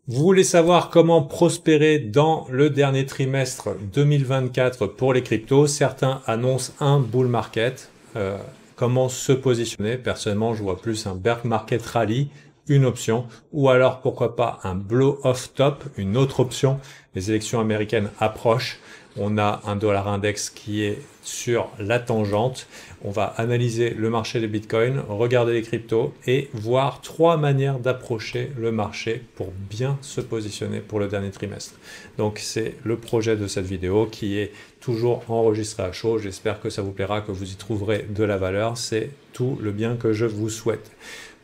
Vous voulez savoir comment prospérer dans le dernier trimestre 2024 pour les cryptos? Certains annoncent un bull market. Comment se positionner? Personnellement, je vois plus un bear market rally, une option, ou alors pourquoi pas un blow off top, une autre option. Les élections américaines approchent. On a un dollar index qui est sur la tangente. On va analyser le marché des bitcoins, regarder les cryptos et voir trois manières d'approcher le marché pour bien se positionner pour le dernier trimestre. Donc c'est le projet de cette vidéo qui est toujours enregistré à chaud. J'espère que ça vous plaira, que vous y trouverez de la valeur. C'est tout le bien que je vous souhaite.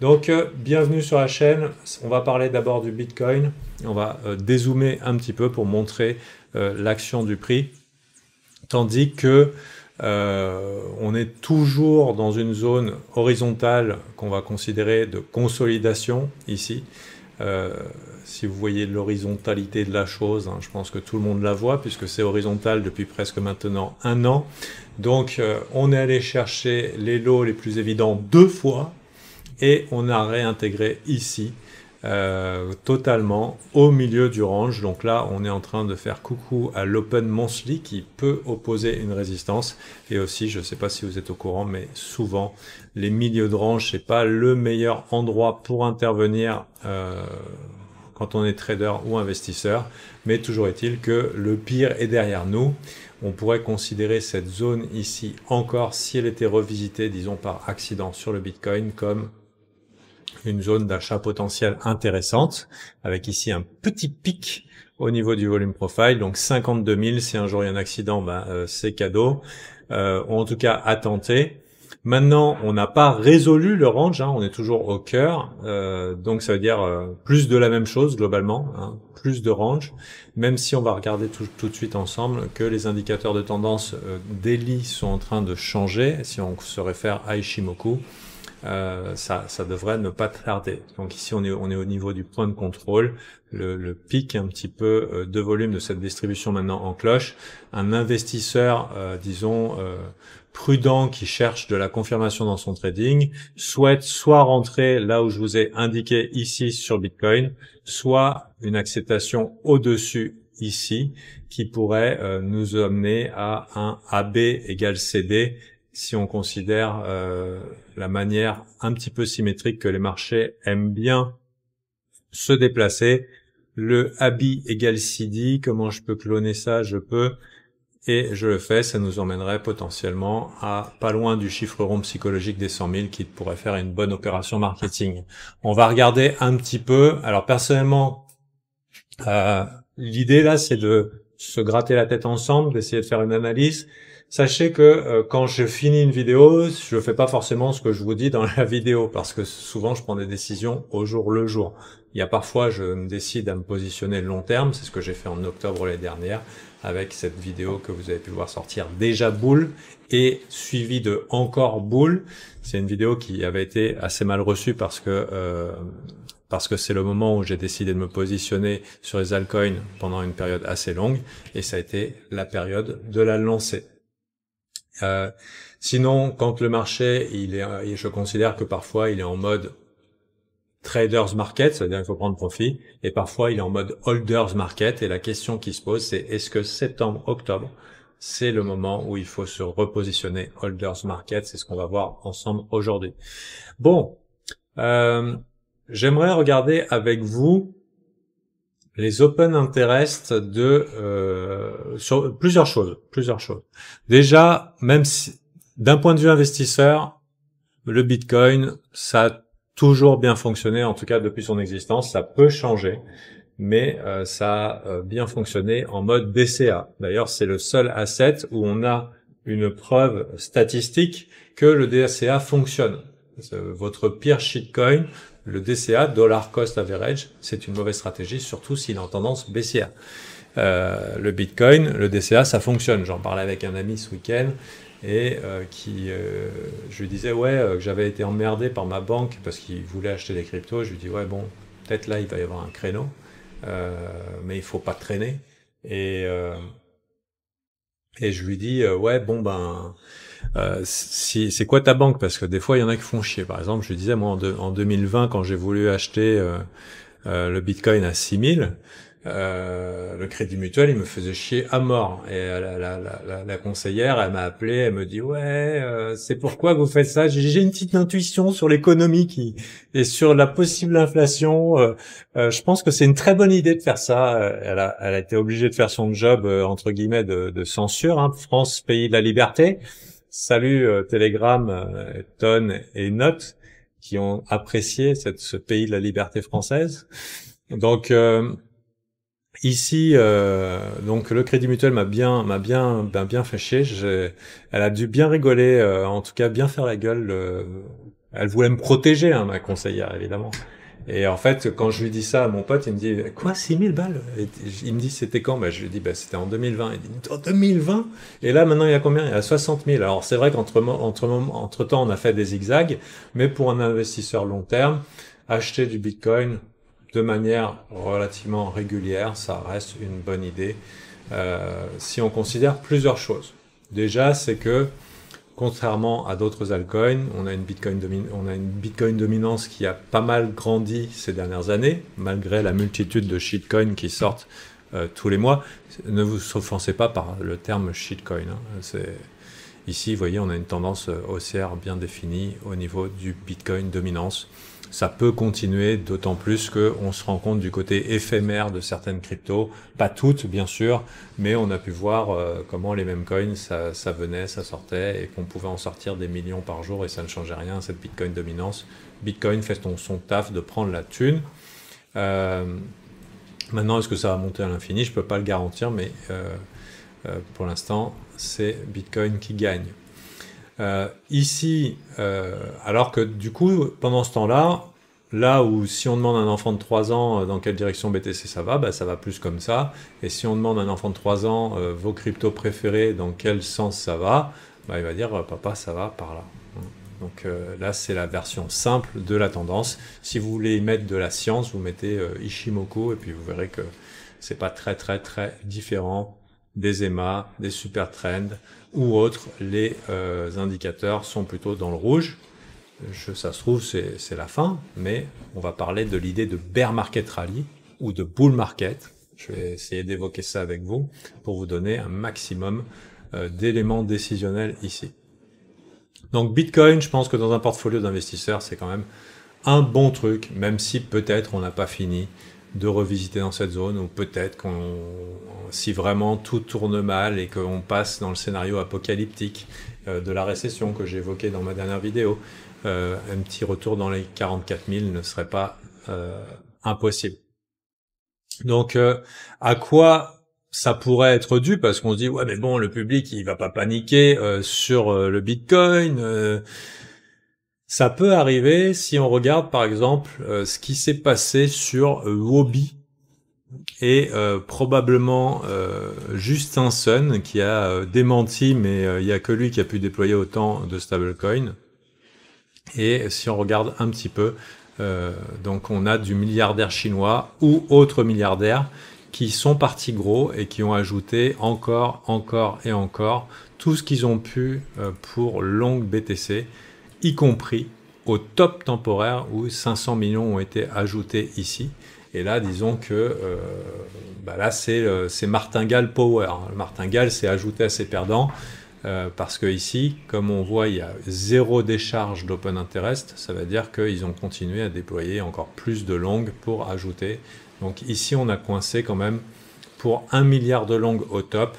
Donc bienvenue sur la chaîne. On va parler d'abord du bitcoin. On va dézoomer un petit peu pour montrer l'action du prix, tandis que on est toujours dans une zone horizontale qu'on va considérer de consolidation ici. Si vous voyez l'horizontalité de la chose, hein, je pense que tout le monde la voit puisque c'est horizontal depuis presque maintenant un an. Donc on est allé chercher les lots les plus évidents deux fois et on a réintégré ici totalement au milieu du range. Donc là on est en train de faire coucou à l'open monthly qui peut opposer une résistance, et aussi je ne sais pas si vous êtes au courant, mais souvent les milieux de range c'est pas le meilleur endroit pour intervenir quand on est trader ou investisseur, mais toujours est-il que le pire est derrière nous. On pourrait considérer cette zone ici encore, si elle était revisitée disons par accident sur le Bitcoin, comme une zone d'achat potentiel intéressante, avec ici un petit pic au niveau du volume profile, donc 52 000, si un jour il y a un accident, c'est cadeau, ou en tout cas à tenter. Maintenant, on n'a pas résolu le range, hein, on est toujours au cœur, donc ça veut dire plus de la même chose globalement, hein, plus de range, même si on va regarder tout de suite ensemble que les indicateurs de tendance daily sont en train de changer, si on se réfère à Ishimoku. Ça devrait ne pas tarder. Donc ici on est au niveau du point de contrôle, le pic un petit peu de volume de cette distribution maintenant en cloche. Un investisseur disons prudent qui cherche de la confirmation dans son trading souhaite soit rentrer là où je vous ai indiqué ici sur Bitcoin, soit une acceptation au-dessus ici qui pourrait nous amener à un AB égale CD, si on considère la manière un petit peu symétrique que les marchés aiment bien se déplacer. Le AB égale CD, comment je peux cloner ça? Je peux, et je le fais, ça nous emmènerait potentiellement à pas loin du chiffre rond psychologique des 100 000 qui pourrait faire une bonne opération marketing. On va regarder un petit peu. Alors personnellement, l'idée là, c'est de se gratter la tête ensemble, d'essayer de faire une analyse. Sachez que quand je finis une vidéo, je fais pas forcément ce que je vous dis dans la vidéo, parce que souvent je prends des décisions au jour le jour. Il y a parfois je me décide à me positionner long terme, c'est ce que j'ai fait en octobre l'année dernière, avec cette vidéo que vous avez pu voir sortir, déjà boule, et suivi de encore boule. C'est une vidéo qui avait été assez mal reçue parce que c'est le moment où j'ai décidé de me positionner sur les altcoins pendant une période assez longue, et ça a été la période de la lancée. Sinon, quand le marché, je considère que parfois il est en mode traders market, c'est-à-dire qu'il faut prendre profit, et parfois il est en mode holders market, et la question qui se pose, c'est est-ce que septembre, octobre, c'est le moment où il faut se repositionner holders market? C'est ce qu'on va voir ensemble aujourd'hui. Bon, j'aimerais regarder avec vous les open interest sur plusieurs choses. Déjà, même si d'un point de vue investisseur, le Bitcoin, ça a toujours bien fonctionné, en tout cas depuis son existence. Ça peut changer, mais ça a bien fonctionné en mode DCA. D'ailleurs, c'est le seul asset où on a une preuve statistique que le DCA fonctionne. Votre pire shitcoin, le DCA, Dollar Cost Average, c'est une mauvaise stratégie, surtout s'il est en tendance baissière. Le Bitcoin, le DCA, ça fonctionne. J'en parlais avec un ami ce week-end et je lui disais que j'avais été emmerdé par ma banque parce qu'il voulait acheter des cryptos. Je lui dis bon, peut-être là il va y avoir un créneau, mais il faut pas traîner. Et je lui dis c'est quoi ta banque? Parce que des fois il y en a qui font chier. Par exemple, je lui disais moi en 2020 quand j'ai voulu acheter le Bitcoin à 6000, le Crédit Mutuel, il me faisait chier à mort. Et la conseillère, elle m'a appelé, elle me dit ouais, c'est pourquoi vous faites ça. J'ai une petite intuition sur l'économie et sur la possible inflation. Je pense que c'est une très bonne idée de faire ça. Elle a été obligée de faire son job entre guillemets de censure. Hein. France, pays de la liberté. Salut Telegram, Ton et Note qui ont apprécié ce pays de la liberté française. Donc ici, donc le Crédit Mutuel m'a bien fait chier. Elle a dû bien rigoler, en tout cas bien faire la gueule. Elle voulait me protéger, hein, ma conseillère évidemment. Et en fait, quand je lui dis ça à mon pote, il me dit quoi, 6000 balles? Et il me dit c'était quand? Je lui dis c'était en 2020. Il dit en 2020? Et là maintenant il y a combien? Il y a 60 000. Alors c'est vrai entre temps on a fait des zigzags, mais pour un investisseur long terme, acheter du Bitcoin de manière relativement régulière, ça reste une bonne idée. Si on considère plusieurs choses. Déjà, c'est que contrairement à d'autres altcoins, on a une Bitcoin dominance qui a pas mal grandi ces dernières années, malgré la multitude de shitcoins qui sortent tous les mois. Ne vous offensez pas par le terme shitcoin. Hein. Ici, vous voyez, on a une tendance haussière bien définie au niveau du Bitcoin dominance. Ça peut continuer, d'autant plus qu'on se rend compte du côté éphémère de certaines cryptos, pas toutes bien sûr, mais on a pu voir comment les mêmes coins, ça venait, ça sortait, et qu'on pouvait en sortir des millions par jour, et ça ne changeait rien, cette Bitcoin dominance. Bitcoin fait son taf de prendre la thune. Maintenant, est-ce que ça va monter à l'infini? Je peux pas le garantir, mais pour l'instant, c'est Bitcoin qui gagne. Ici, alors que du coup, pendant ce temps-là, là où si on demande à un enfant de 3 ans dans quelle direction BTC ça va plus comme ça. Et si on demande à un enfant de 3 ans vos cryptos préférés, dans quel sens ça va, il va dire papa ça va par là. Donc là c'est la version simple de la tendance. Si vous voulez y mettre de la science, vous mettez Ishimoku et puis vous verrez que c'est pas très différent des EMA, des super trends ou autres. Les indicateurs sont plutôt dans le rouge. Ça se trouve c'est la fin, mais on va parler de l'idée de bear market rally ou de bull market. Je vais essayer d'évoquer ça avec vous pour vous donner un maximum d'éléments décisionnels ici. Donc Bitcoin, je pense que dans un portfolio d'investisseurs, c'est quand même un bon truc, même si peut-être on n'a pas fini de revisiter dans cette zone, ou peut-être si vraiment tout tourne mal et qu'on passe dans le scénario apocalyptique de la récession que j'ai évoqué dans ma dernière vidéo, un petit retour dans les 44 000 ne serait pas impossible. Donc à quoi ça pourrait être dû? Parce qu'on se dit ouais mais bon, le public il va pas paniquer sur le Bitcoin. Ça peut arriver si on regarde par exemple ce qui s'est passé sur Huobi et probablement Justin Sun qui a démenti, mais il y a que lui qui a pu déployer autant de stablecoins. Et si on regarde un petit peu, donc on a du milliardaire chinois ou autres milliardaires qui sont partis gros et qui ont ajouté encore et encore tout ce qu'ils ont pu pour long BTC, y compris au top temporaire où 500 millions ont été ajoutés ici. Et là, disons que là, c'est martingale power. Le martingale s'est ajouté à ses perdants parce que ici, comme on voit, il y a zéro décharge d'open interest. Ça veut dire qu'ils ont continué à déployer encore plus de longues pour ajouter. Donc ici, on a coincé quand même pour 1 milliard de longues au top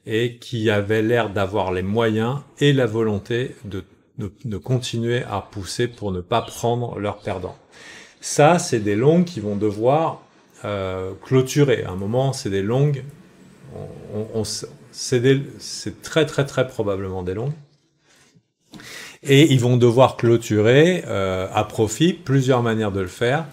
et qui avait l'air d'avoir les moyens et la volonté de continuer à pousser pour ne pas prendre leurs perdants. Ça, c'est des longues qui vont devoir clôturer. À un moment, c'est des longues, c'est très probablement des longues. Et ils vont devoir clôturer à profit. Plusieurs manières de le faire.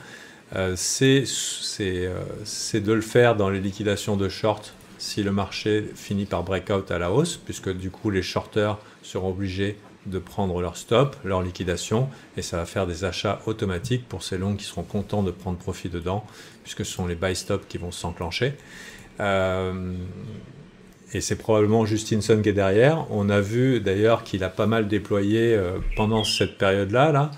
C'est de le faire dans les liquidations de short si le marché finit par breakout à la hausse, puisque du coup les shorters seront obligés de prendre leur stop, leur liquidation, et ça va faire des achats automatiques pour ces longs qui seront contents de prendre profit dedans, puisque ce sont les buy stop qui vont s'enclencher. Et c'est probablement Justinson qui est derrière. On a vu d'ailleurs qu'il a pas mal déployé pendant cette période-là,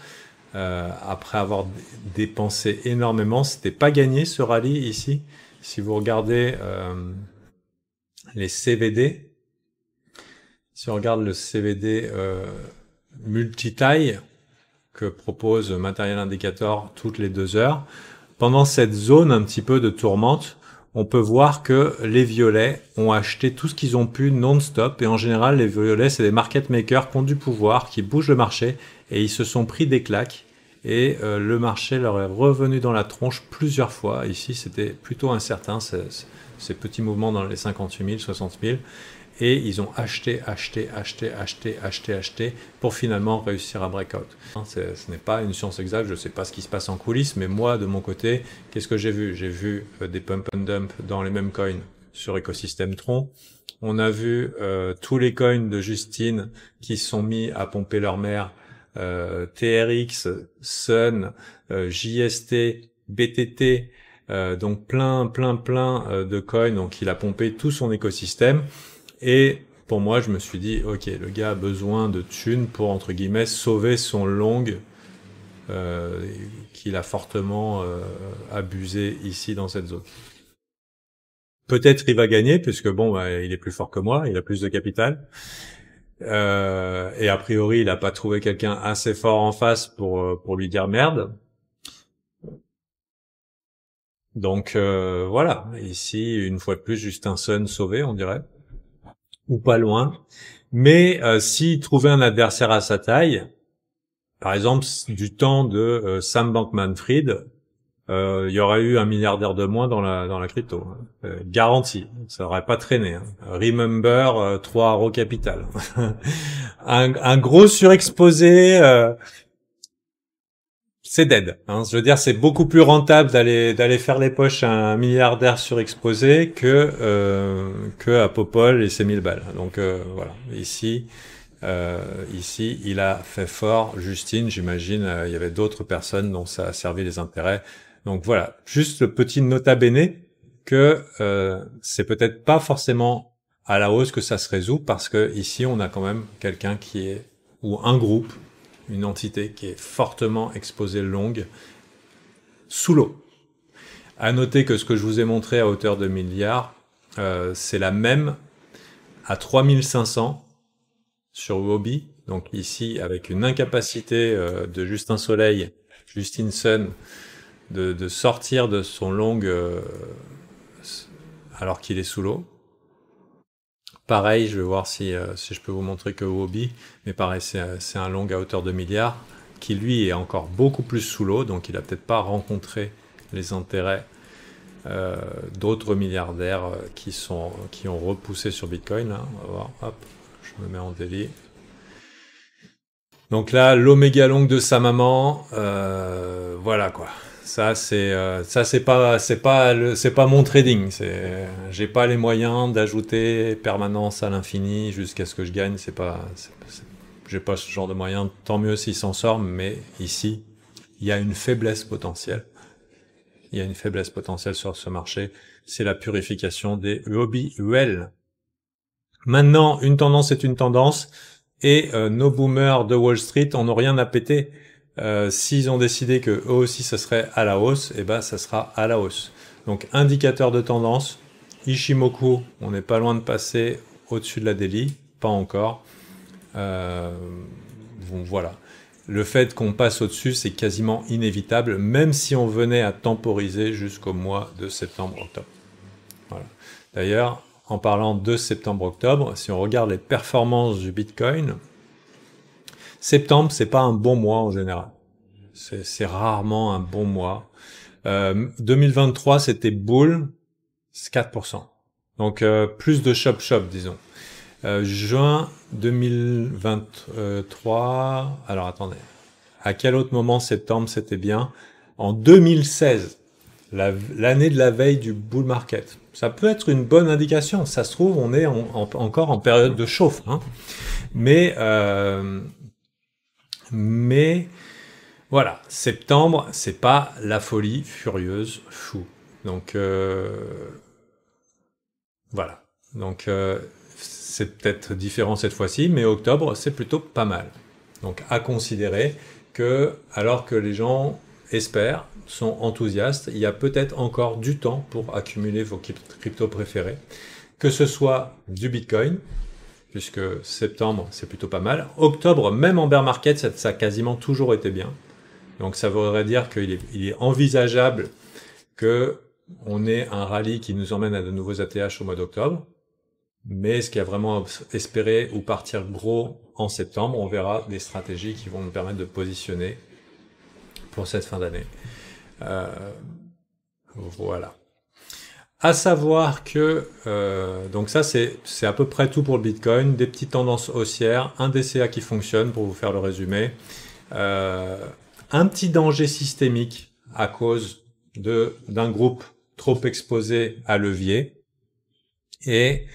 après avoir dépensé énormément. C'était pas gagné ce rallye ici. Si vous regardez les CVD, si on regarde le CVD multitaille que propose Material Indicator toutes les 2 heures, pendant cette zone un petit peu de tourmente, on peut voir que les violets ont acheté tout ce qu'ils ont pu non-stop. Et en général, les violets, c'est des market makers qui ont du pouvoir, qui bougent le marché. Et ils se sont pris des claques. Et le marché leur est revenu dans la tronche plusieurs fois. Ici, c'était plutôt incertain, ces petits mouvements dans les 58 000, 60 000. Et ils ont acheté pour finalement réussir à breakout. Ce n'est pas une science exacte, je ne sais pas ce qui se passe en coulisses, mais moi, de mon côté, qu'est-ce que j'ai vu? J'ai vu des pump and dump dans les mêmes coins sur écosystème Tron. On a vu tous les coins de Justine qui sont mis à pomper leur mère, TRX, Sun, JST, BTT, donc plein de coins, donc il a pompé tout son écosystème. Et pour moi, je me suis dit, ok, le gars a besoin de thunes pour, entre guillemets, sauver son long qu'il a fortement abusé ici dans cette zone. Peut-être il va gagner, puisque bon, bah, il est plus fort que moi, il a plus de capital. Et a priori, il n'a pas trouvé quelqu'un assez fort en face pour lui dire merde. Donc voilà, ici, une fois de plus, juste un Sun sauvé, on dirait. Ou pas loin. Mais s'il trouvait un adversaire à sa taille, par exemple du temps de Sam Bankman-Fried, il y aurait eu un milliardaire de moins dans la crypto, garanti. Ça aurait pas traîné. Hein. Remember 3 Arrow Capital. un gros surexposé. C'est dead. Hein. Je veux dire, c'est beaucoup plus rentable d'aller faire les poches à un milliardaire surexposé que à Popol et ses 1000 balles. Donc voilà. Ici, il a fait fort. Justine, j'imagine, il y avait d'autres personnes dont ça a servi les intérêts. Donc voilà, juste le petit nota bene que c'est peut-être pas forcément à la hausse que ça se résout parce que ici on a quand même quelqu'un qui est ou un groupe, une entité qui est fortement exposée longue sous l'eau. À noter que ce que je vous ai montré à hauteur de milliards, c'est la même à 3500 sur Huobi. Donc ici, avec une incapacité de Justin Soleil, Justine Sun, de sortir de son long alors qu'il est sous l'eau. Pareil, je vais voir si je peux vous montrer que Huobi, mais pareil, c'est un long à hauteur de milliards, qui lui est encore beaucoup plus sous l'eau, donc il n'a peut-être pas rencontré les intérêts d'autres milliardaires qui ont repoussé sur Bitcoin. Là. On va voir, hop, je me mets en daily. Donc là, l'oméga long de sa maman, voilà quoi. Ça c'est pas mon trading. J'ai pas les moyens d'ajouter permanence à l'infini jusqu'à ce que je gagne. J'ai pas ce genre de moyens. Tant mieux s'il s'en sort, mais ici il y a une faiblesse potentielle. Il y a une faiblesse potentielle sur ce marché. C'est la purification des UOBUL. Maintenant, une tendance est une tendance. Et nos boomers de Wall Street en ont rien à péter. S'ils ont décidé que eux aussi ça serait à la hausse, et ben ça sera à la hausse. Donc indicateur de tendance, Ishimoku, on n'est pas loin de passer au-dessus de la daily, pas encore. Bon, voilà. Le fait qu'on passe au-dessus, c'est quasiment inévitable, même si on venait à temporiser jusqu'au mois de septembre-octobre. Voilà. D'ailleurs, en parlant de septembre-octobre, si on regarde les performances du Bitcoin, septembre, c'est pas un bon mois en général. C'est rarement un bon mois. 2023, c'était bull, c'est 4%. Donc, plus de chop-chop, disons. Juin 2023, alors attendez. À quel autre moment septembre, c'était bien? En 2016. L'année de la veille du bull market. Ça peut être une bonne indication. Ça se trouve, on est encore en période de chauffe. Hein. Mais voilà, septembre, c'est pas la folie furieuse fou. Donc voilà. Donc c'est peut-être différent cette fois-ci, mais octobre, c'est plutôt pas mal. Donc à considérer. que, alors que les gens espèrent, sont enthousiastes, il y a peut-être encore du temps pour accumuler vos cryptos préférés, que ce soit du Bitcoin, puisque septembre, c'est plutôt pas mal. Octobre, même en bear market, ça a quasiment toujours été bien. Donc ça voudrait dire qu'il est envisageable qu'on ait un rallye qui nous emmène à de nouveaux ATH au mois d'octobre. Mais est-ce qu'il y a vraiment espérer ou partir gros en septembre? On verra des stratégies qui vont nous permettre de positionner pour cette fin d'année. Voilà. À savoir que, donc ça c'est à peu près tout pour le Bitcoin, des petites tendances haussières, un DCA qui fonctionne pour vous faire le résumé, un petit danger systémique à cause d'un groupe trop exposé à levier, et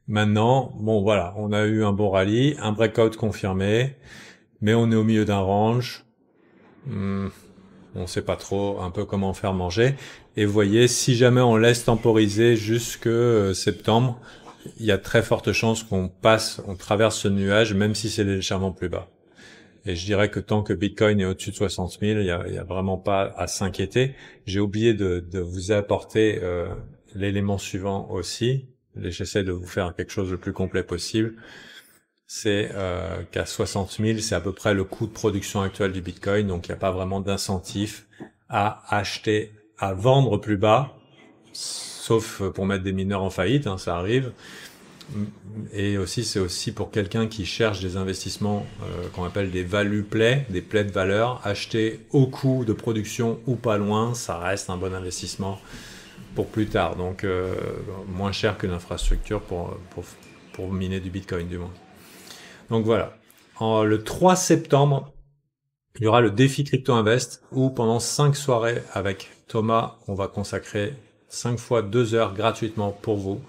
maintenant, bon voilà, on a eu un bon rallye, un breakout confirmé, mais on est au milieu d'un range, on sait pas trop un peu comment faire manger. Et vous voyez, si jamais on laisse temporiser jusque septembre, il y a très forte chance qu'on traverse ce nuage, même si c'est légèrement plus bas. Et je dirais que tant que Bitcoin est au-dessus de 60 000, il y a vraiment pas à s'inquiéter. J'ai oublié de vous apporter l'élément suivant aussi. J'essaie de vous faire quelque chose le plus complet possible. C'est qu'à 60 000, c'est à peu près le coût de production actuel du Bitcoin, donc il n'y a pas vraiment d'incentif à acheter, à vendre plus bas, sauf pour mettre des mineurs en faillite, hein, ça arrive. Et aussi, c'est aussi pour quelqu'un qui cherche des investissements qu'on appelle des value plays, des plays de valeur, acheter au coût de production ou pas loin, ça reste un bon investissement pour plus tard, donc moins cher que l'infrastructure pour miner du Bitcoin du moins. Donc voilà, le 3 septembre, il y aura le défi Crypto Invest où pendant 5 soirées avec Thomas, on va consacrer 5 fois 2 heures gratuitement pour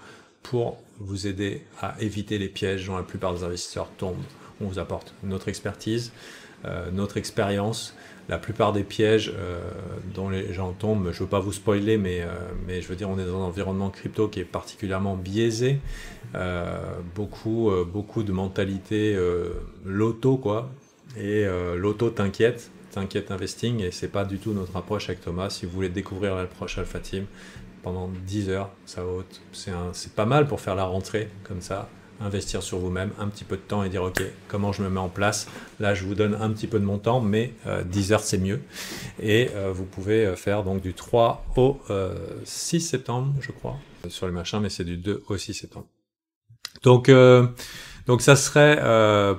vous aider à éviter les pièges dont la plupart des investisseurs tombent. On vous apporte notre expertise, notre expérience. La plupart des pièges dont les gens tombent, je ne veux pas vous spoiler, mais je veux dire, on est dans un environnement crypto qui est particulièrement biaisé. Beaucoup de mentalité loto, quoi. Et l'auto t'inquiète investing, et c'est pas du tout notre approche avec Thomas. Si vous voulez découvrir l'approche Alpha Team pendant 10 heures, c'est pas mal pour faire la rentrée comme ça, investir sur vous-même un petit peu de temps et dire ok, comment je me mets en place. Là je vous donne un petit peu de mon temps, mais 10 heures c'est mieux, et vous pouvez faire donc du 3 au 6 septembre je crois sur les machins, mais c'est du 2 au 6 septembre. Donc ça serait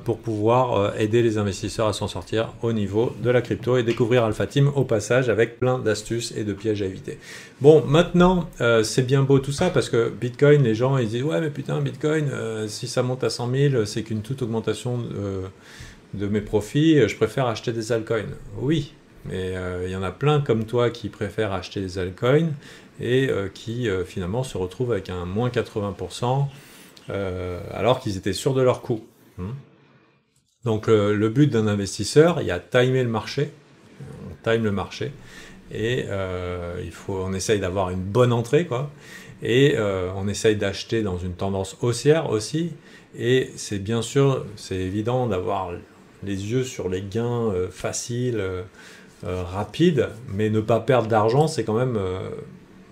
pour pouvoir aider les investisseurs à s'en sortir au niveau de la crypto et découvrir Alpha Team au passage avec plein d'astuces et de pièges à éviter. Bon, maintenant, c'est bien beau tout ça parce que Bitcoin, les gens ils disent « Ouais, mais putain, Bitcoin, si ça monte à 100 000, c'est qu'une toute augmentation de mes profits, je préfère acheter des altcoins. » Oui, mais il y en a plein comme toi qui préfèrent acheter des altcoins et qui finalement se retrouvent avec un moins 80%. Alors qu'ils étaient sûrs de leur coût. Donc le but d'un investisseur, il y a timer le marché, on time le marché, et on essaye d'avoir une bonne entrée, quoi, et on essaye d'acheter dans une tendance haussière aussi, et c'est bien sûr, c'est évident d'avoir les yeux sur les gains faciles, rapides, mais ne pas perdre d'argent, c'est quand même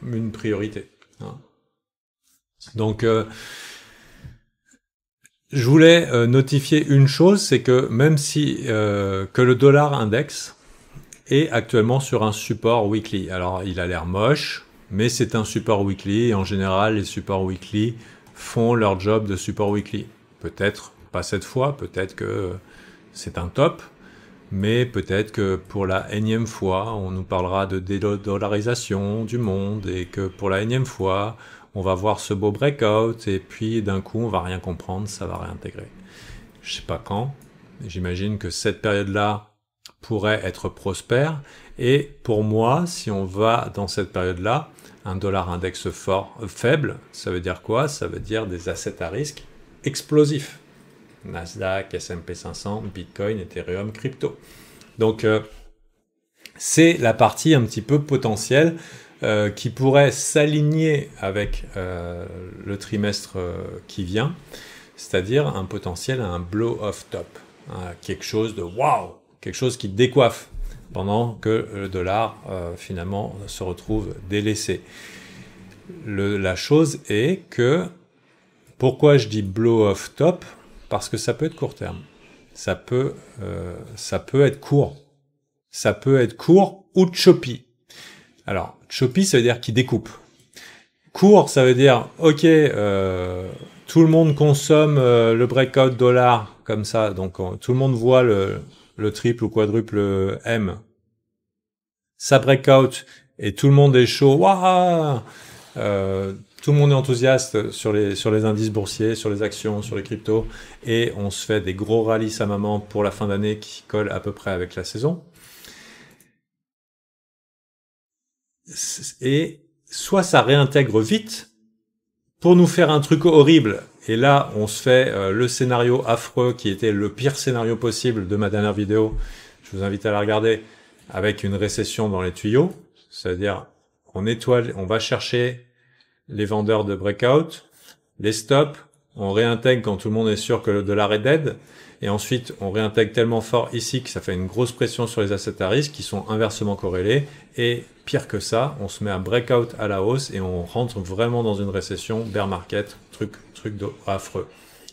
une priorité. Hein. Donc je voulais notifier une chose, c'est que même si que le dollar index est actuellement sur un support weekly. Alors il a l'air moche, mais c'est un support weekly, et en général les supports weekly font leur job de support weekly. Peut-être pas cette fois, peut-être que c'est un top, mais peut-être que pour la énième fois, on nous parlera de dédollarisation du monde, et que pour la énième fois, on va voir ce beau breakout, et puis d'un coup, on va rien comprendre, ça va réintégrer. Je sais pas quand, j'imagine que cette période-là pourrait être prospère, et pour moi, si on va dans cette période-là, un dollar index faible, ça veut dire quoi? Ça veut dire des assets à risque explosifs. Nasdaq, S&P 500, Bitcoin, Ethereum, crypto. Donc, c'est la partie un petit peu potentielle qui pourrait s'aligner avec le trimestre qui vient, c'est-à-dire un potentiel à un blow-off top, quelque chose de waouh, quelque chose qui décoiffe, pendant que le dollar, finalement, se retrouve délaissé. La chose est que, pourquoi je dis blow off top? Parce que ça peut être court terme. Ça peut être court. Ça peut être court ou choppy. Alors, choppy, ça veut dire qu'il découpe. Court, ça veut dire, ok, tout le monde consomme le breakout dollar comme ça, donc tout le monde voit le triple ou quadruple M. Ça breakout et tout le monde est chaud. Waouh, tout le monde est enthousiaste sur les indices boursiers, sur les actions, sur les cryptos, et on se fait des gros rallyes sa maman pour la fin d'année qui collent à peu près avec la saison. Et soit ça réintègre vite pour nous faire un truc horrible, et là on se fait le scénario affreux qui était le pire scénario possible de ma dernière vidéo, je vous invite à la regarder, avec une récession dans les tuyaux, c'est-à-dire on va chercher les vendeurs de breakout, les stops, on réintègre quand tout le monde est sûr que le dollar est dead, et ensuite on réintègre tellement fort ici que ça fait une grosse pression sur les assets à risque qui sont inversement corrélés, et pire que ça, on se met à breakout à la hausse et on rentre vraiment dans une récession, bear market, truc affreux.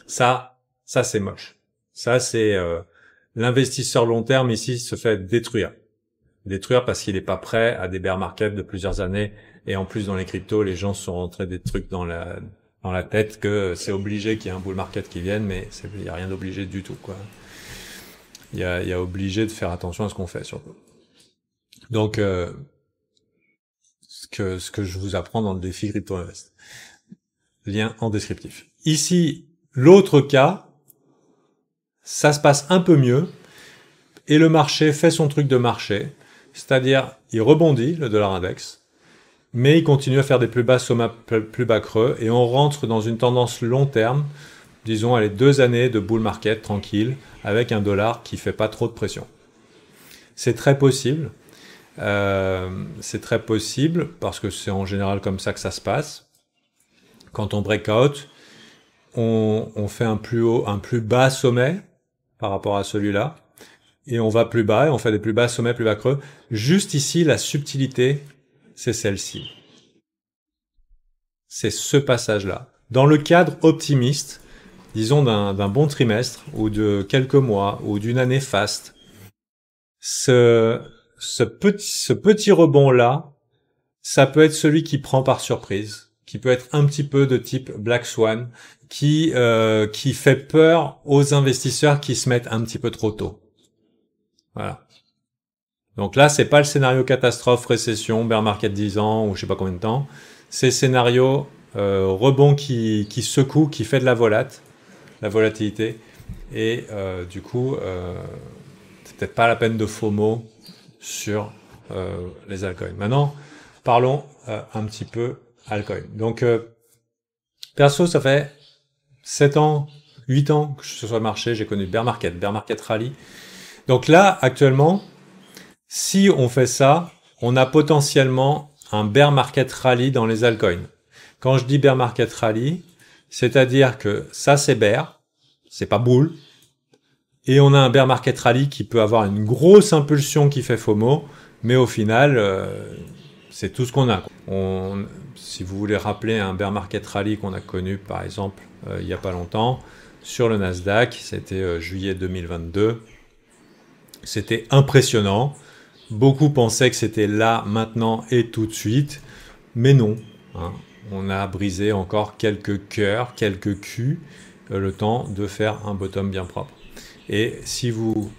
Ça c'est moche. Ça c'est l'investisseur long terme ici se fait détruire parce qu'il n'est pas prêt à des bear markets de plusieurs années, et en plus dans les cryptos les gens se sont rentrés des trucs dans la tête que c'est obligé qu'il y ait un bull market qui vienne, mais il n'y a rien d'obligé du tout, quoi. Il y a obligé de faire attention à ce qu'on fait, surtout. Donc ce que je vous apprends dans le défi Crypto Invest, lien en descriptif. Ici l'autre cas, ça se passe un peu mieux et le marché fait son truc de marché. C'est-à-dire, il rebondit, le dollar index, mais il continue à faire des plus bas sommets, plus bas creux, et on rentre dans une tendance long terme, disons, allez, 2 années de bull market tranquille, avec un dollar qui fait pas trop de pression. C'est très possible. Parce que c'est en général comme ça que ça se passe. Quand on breakout, on fait un plus bas sommet par rapport à celui-là, et on va plus bas, et on fait des plus bas sommets, plus bas creux. Juste ici, la subtilité, c'est celle-ci. C'est ce passage-là. Dans le cadre optimiste, disons d'un bon trimestre, ou de quelques mois, ou d'une année faste, ce petit rebond-là, ça peut être celui qui prend par surprise, qui peut être un petit peu de type Black Swan, qui fait peur aux investisseurs qui se mettent un petit peu trop tôt. Voilà. Donc là, c'est pas le scénario catastrophe, récession, bear market 10 ans ou je sais pas combien de temps. C'est le scénario rebond qui secoue, qui fait de la volatilité. Et du coup, c'est peut-être pas la peine de FOMO sur les altcoins. Maintenant, parlons un petit peu altcoin. Donc, perso, ça fait 7 ans, 8 ans que je suis sur le marché, j'ai connu bear market rally. Donc là, actuellement, si on fait ça, on a potentiellement un bear market rally dans les altcoins. Quand je dis bear market rally, c'est-à-dire que ça c'est bear, c'est pas bull, et on a un bear market rally qui peut avoir une grosse impulsion qui fait FOMO, mais au final, c'est tout ce qu'on a. Si vous voulez rappeler un bear market rally qu'on a connu, par exemple, il n'y a pas longtemps, sur le Nasdaq, c'était juillet 2022, c'était impressionnant. Beaucoup pensaient que c'était là, maintenant et tout de suite, mais non. Hein. On a brisé encore quelques cœurs, quelques culs, le temps de faire un bottom bien propre. Et si vous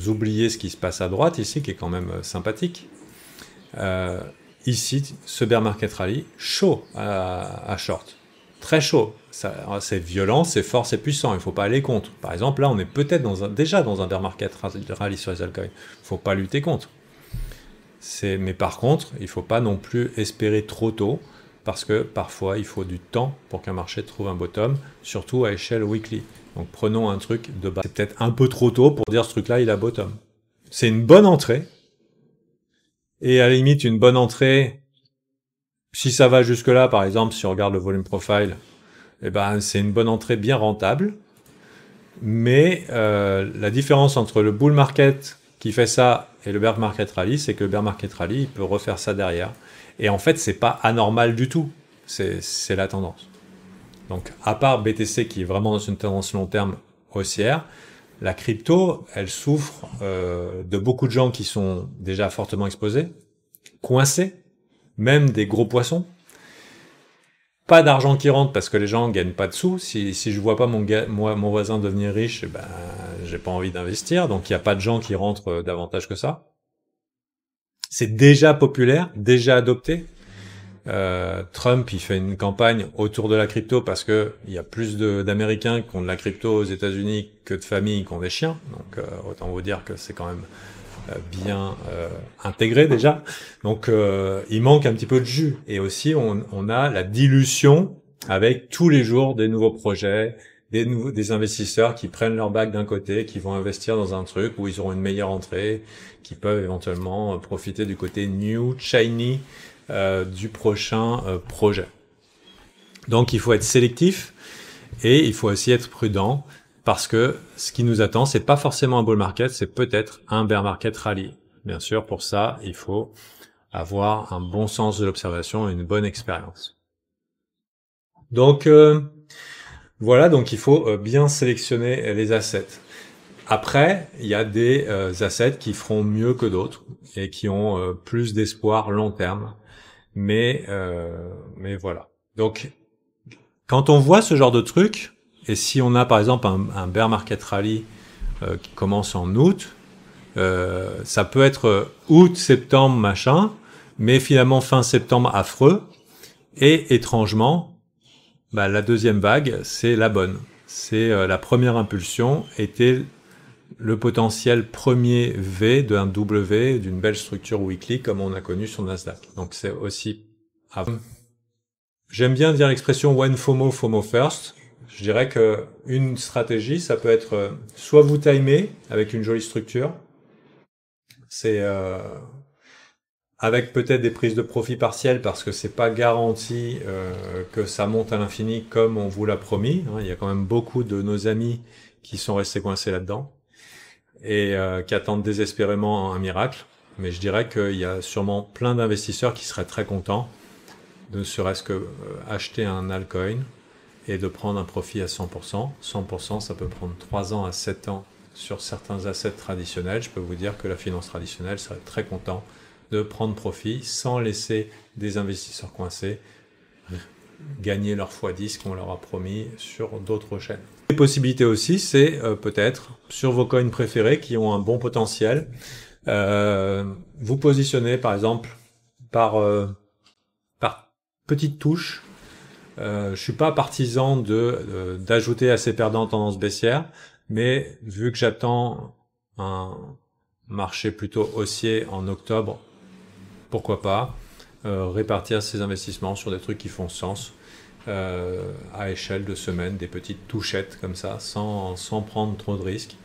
oubliez ce qui se passe à droite ici, qui est quand même sympathique, ici, ce bear market rally, chaud à short. Très chaud. C'est violent, c'est fort, c'est puissant. Il ne faut pas aller contre. Par exemple, là, on est peut-être déjà dans un bear market rally sur les altcoins. Il ne faut pas lutter contre. Mais par contre, il ne faut pas non plus espérer trop tôt, parce que parfois, il faut du temps pour qu'un marché trouve un bottom, surtout à échelle weekly. Donc, prenons un truc de base. C'est peut-être un peu trop tôt pour dire ce truc-là, il a bottom. C'est une bonne entrée. Et à la limite, une bonne entrée, si ça va jusque-là, par exemple, si on regarde le volume profile, eh ben, c'est une bonne entrée bien rentable. Mais la différence entre le bull market qui fait ça et le bear market rally, c'est que le bear market rally, il peut refaire ça derrière. Et en fait, c'est pas anormal du tout. C'est la tendance. Donc, à part BTC qui est vraiment dans une tendance long terme haussière, la crypto, elle souffre de beaucoup de gens qui sont déjà fortement exposés, coincés, même des gros poissons. Pas d'argent qui rentre parce que les gens gagnent pas de sous. Si je vois pas mon voisin devenir riche, ben, j'ai pas envie d'investir. Donc il n'y a pas de gens qui rentrent davantage que ça. C'est déjà populaire, déjà adopté. Trump, il fait une campagne autour de la crypto parce que il y a plus d'Américains qui ont de la crypto aux États-Unis que de familles qui ont des chiens. Donc autant vous dire que c'est quand même bien intégré déjà. Donc il manque un petit peu de jus. Et aussi on a la dilution avec tous les jours des nouveaux projets, des investisseurs qui prennent leur bague d'un côté, qui vont investir dans un truc où ils auront une meilleure entrée, qui peuvent éventuellement profiter du côté new, shiny du prochain projet. Donc il faut être sélectif et il faut aussi être prudent parce que ce qui nous attend, c'est pas forcément un bull market, c'est peut-être un bear market rally. Bien sûr, pour ça, il faut avoir un bon sens de l'observation et une bonne expérience. Donc voilà, donc il faut bien sélectionner les assets. Après, il y a des assets qui feront mieux que d'autres et qui ont plus d'espoir long terme. Mais voilà. Donc, quand on voit ce genre de truc, et si on a par exemple un bear market rally qui commence en août, ça peut être août, septembre, machin, mais finalement fin septembre affreux, et étrangement, bah, la deuxième vague, c'est la bonne. C'est la première impulsion était le potentiel premier V d'un W, d'une belle structure weekly comme on a connu sur Nasdaq. Donc c'est aussi... J'aime bien dire l'expression when FOMO, FOMO first. Je dirais que une stratégie, ça peut être soit vous timer avec une jolie structure, c'est avec peut-être des prises de profit partielles parce que c'est pas garanti que ça monte à l'infini comme on vous l'a promis. Il y a quand même beaucoup de nos amis qui sont restés coincés là-dedans et qui attendent désespérément un miracle. Mais je dirais qu'il y a sûrement plein d'investisseurs qui seraient très contents de ne serait-ce que acheter un altcoin et de prendre un profit à 100%. 100%, ça peut prendre 3 ans à 7 ans sur certains assets traditionnels. Je peux vous dire que la finance traditionnelle serait très content de prendre profit sans laisser des investisseurs coincés gagner leur x10 qu'on leur a promis sur d'autres chaînes. Les possibilités aussi, c'est peut-être sur vos coins préférés qui ont un bon potentiel, vous positionner par exemple par petite touche. Je suis pas partisan d'ajouter assez perdant en tendance baissière, mais vu que j'attends un marché plutôt haussier en octobre, pourquoi pas répartir ces investissements sur des trucs qui font sens à échelle de semaines, des petites touchettes comme ça, sans prendre trop de risques,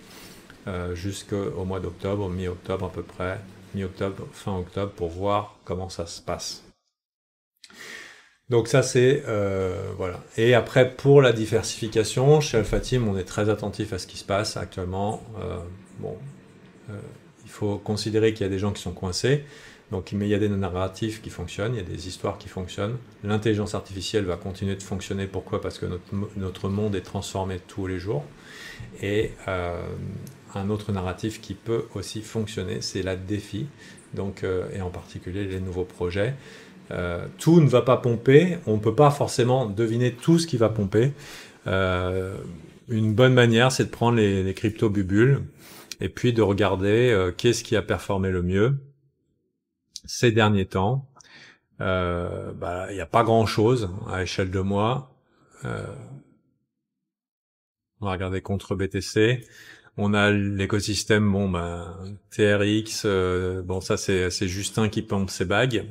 jusqu'au mois d'octobre, mi-octobre à peu près, mi-octobre, fin octobre, pour voir comment ça se passe. Donc ça c'est voilà. Et après pour la diversification, chez Alpha Team, on est très attentif à ce qui se passe actuellement. Il faut considérer qu'il y a des gens qui sont coincés. Donc, mais il y a des narratifs qui fonctionnent, il y a des histoires qui fonctionnent. L'intelligence artificielle va continuer de fonctionner. Pourquoi ? Parce que notre monde est transformé tous les jours. Et un autre narratif qui peut aussi fonctionner, c'est la défi. Donc, et en particulier les nouveaux projets. Tout ne va pas pomper. On ne peut pas forcément deviner tout ce qui va pomper. Une bonne manière, c'est de prendre les crypto bubules et puis de regarder qu'est-ce qui a performé le mieux ces derniers temps. Il n'y a pas grand-chose à échelle de mois. On va regarder contre BTC. On a l'écosystème, TRX. Ça c'est Justin qui pompe ses bagues.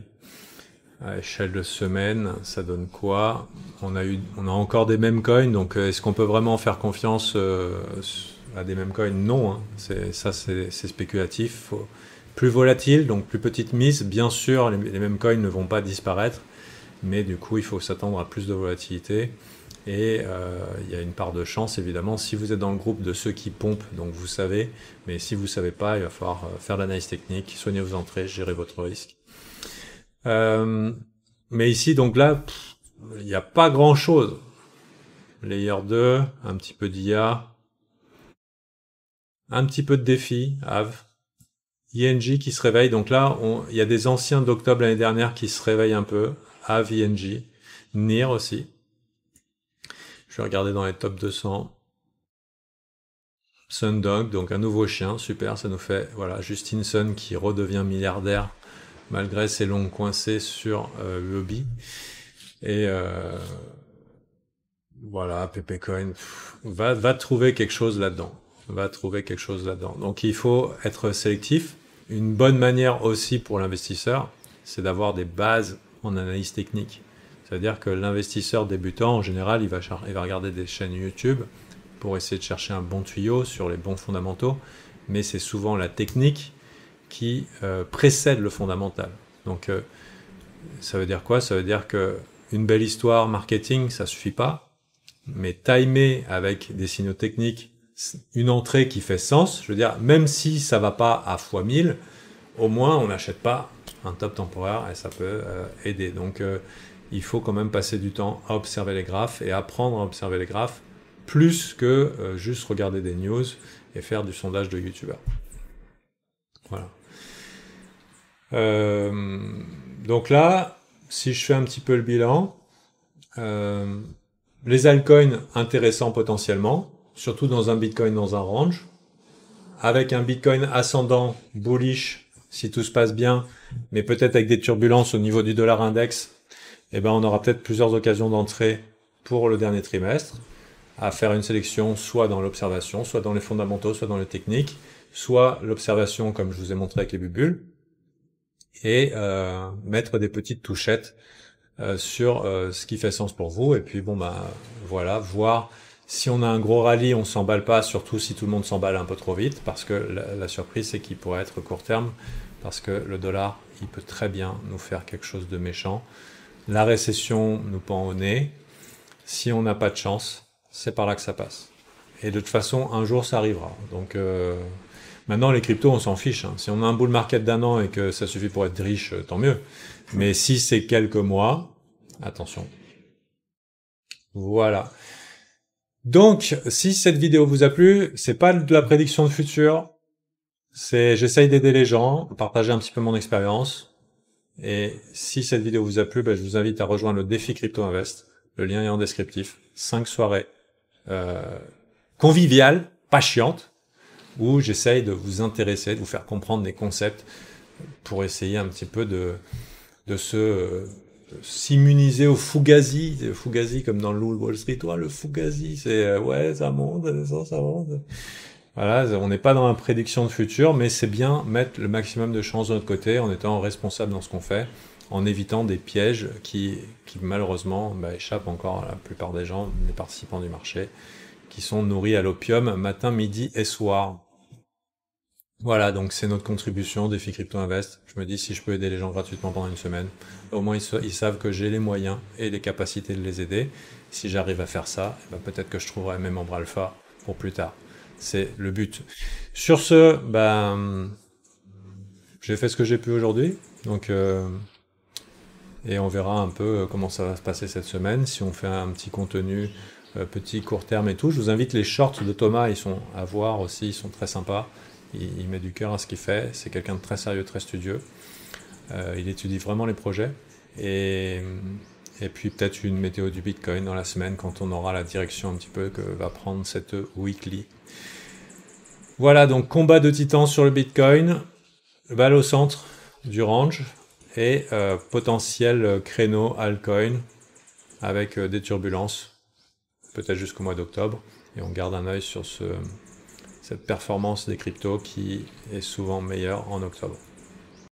À échelle de semaine, ça donne quoi ? On a encore des meme coins. Donc est-ce qu'on peut vraiment faire confiance à des meme coins ? Non. Hein. C'est spéculatif. Plus volatile, donc plus petite mise. Bien sûr, les mêmes coins ne vont pas disparaître, mais du coup, il faut s'attendre à plus de volatilité. Et il y a une part de chance, évidemment, si vous êtes dans le groupe de ceux qui pompent, donc vous savez, mais si vous ne savez pas, il va falloir faire l'analyse technique, soigner vos entrées, gérer votre risque. Mais ici, donc là, il n'y a pas grand-chose. Layer 2, un petit peu d'IA, un petit peu de défi, Ave. ING qui se réveille, donc là, il y a des anciens d'octobre l'année dernière qui se réveillent un peu, Ave, ING, NIR aussi. Je vais regarder dans les top 200. Sundog, donc un nouveau chien, super, ça nous fait, voilà, Justin Sun qui redevient milliardaire malgré ses longs coincés sur Huobi. Et voilà, Pepecoin, va trouver quelque chose là-dedans. Va trouver quelque chose là-dedans. Donc il faut être sélectif. Une bonne manière aussi pour l'investisseur, c'est d'avoir des bases en analyse technique. C'est-à-dire que l'investisseur débutant, en général, il va regarder des chaînes YouTube pour essayer de chercher un bon tuyau sur les bons fondamentaux, mais c'est souvent la technique qui précède le fondamental. Donc ça veut dire quoi? Ça veut dire que une belle histoire marketing, ça suffit pas, mais timer avec des signaux techniques, une entrée qui fait sens, je veux dire, même si ça va pas à x1000, au moins on n'achète pas un top temporaire et ça peut aider. Donc il faut quand même passer du temps à observer les graphes et apprendre à observer les graphes plus que juste regarder des news et faire du sondage de youtubeurs. Voilà. Donc là, si je fais un petit peu le bilan, les altcoins intéressants potentiellement, surtout dans un Bitcoin dans un range, avec un Bitcoin ascendant, bullish, si tout se passe bien, mais peut-être avec des turbulences au niveau du dollar index, eh ben on aura peut-être plusieurs occasions d'entrée pour le dernier trimestre, à faire une sélection soit dans l'observation, soit dans les fondamentaux, soit dans les techniques, soit l'observation comme je vous ai montré avec les bulles, et mettre des petites touchettes sur ce qui fait sens pour vous, et puis bon bah voilà, voir si on a un gros rallye, on s'emballe pas, surtout si tout le monde s'emballe un peu trop vite, parce que la surprise c'est qu'il pourrait être court terme, parce que le dollar il peut très bien nous faire quelque chose de méchant. La récession nous pend au nez, si on n'a pas de chance, c'est par là que ça passe. Et de toute façon, un jour ça arrivera. Donc maintenant les cryptos on s'en fiche, hein. Si on a un bull market d'1 an et que ça suffit pour être riche, tant mieux. Mais si c'est quelques mois, attention. Voilà. Donc, si cette vidéo vous a plu, c'est pas de la prédiction de futur, j'essaye d'aider les gens, partager un petit peu mon expérience. Et si cette vidéo vous a plu, je vous invite à rejoindre le défi Crypto Invest. Le lien est en descriptif. 5 soirées conviviales, pas chiantes, où j'essaye de vous intéresser, de vous faire comprendre des concepts pour essayer un petit peu de s'immuniser au Fugazi. Fugazi comme dans le Loup Wall Street. Ouais, le Fugazi, c'est ouais, ça monte, ça monte. Voilà, on n'est pas dans la prédiction de futur, mais c'est bien mettre le maximum de chances de notre côté en étant responsable dans ce qu'on fait, en évitant des pièges qui malheureusement échappent encore à la plupart des gens, des participants du marché, qui sont nourris à l'opium matin, midi et soir. Voilà, donc c'est notre contribution, Défi Crypto Invest. Je me dis, si je peux aider les gens gratuitement pendant une semaine, au moins ils savent que j'ai les moyens et les capacités de les aider. Si j'arrive à faire ça, peut-être que je trouverai mes membres alpha pour plus tard. C'est le but. Sur ce, j'ai fait ce que j'ai pu aujourd'hui. Donc, et on verra un peu comment ça va se passer cette semaine. Si on fait un petit contenu, petit court terme et tout. Je vous invite les shorts de Thomas, ils sont à voir aussi, ils sont très sympas. Il met du cœur à ce qu'il fait. C'est quelqu'un de très sérieux, très studieux. Il étudie vraiment les projets. Et puis peut-être une météo du Bitcoin dans la semaine quand on aura la direction un petit peu que va prendre cette weekly. Voilà, donc combat de titans sur le Bitcoin, balle au centre du range et potentiel créneau altcoin avec des turbulences, peut-être jusqu'au mois d'octobre. Et on garde un œil sur cette performance des cryptos qui est souvent meilleure en octobre.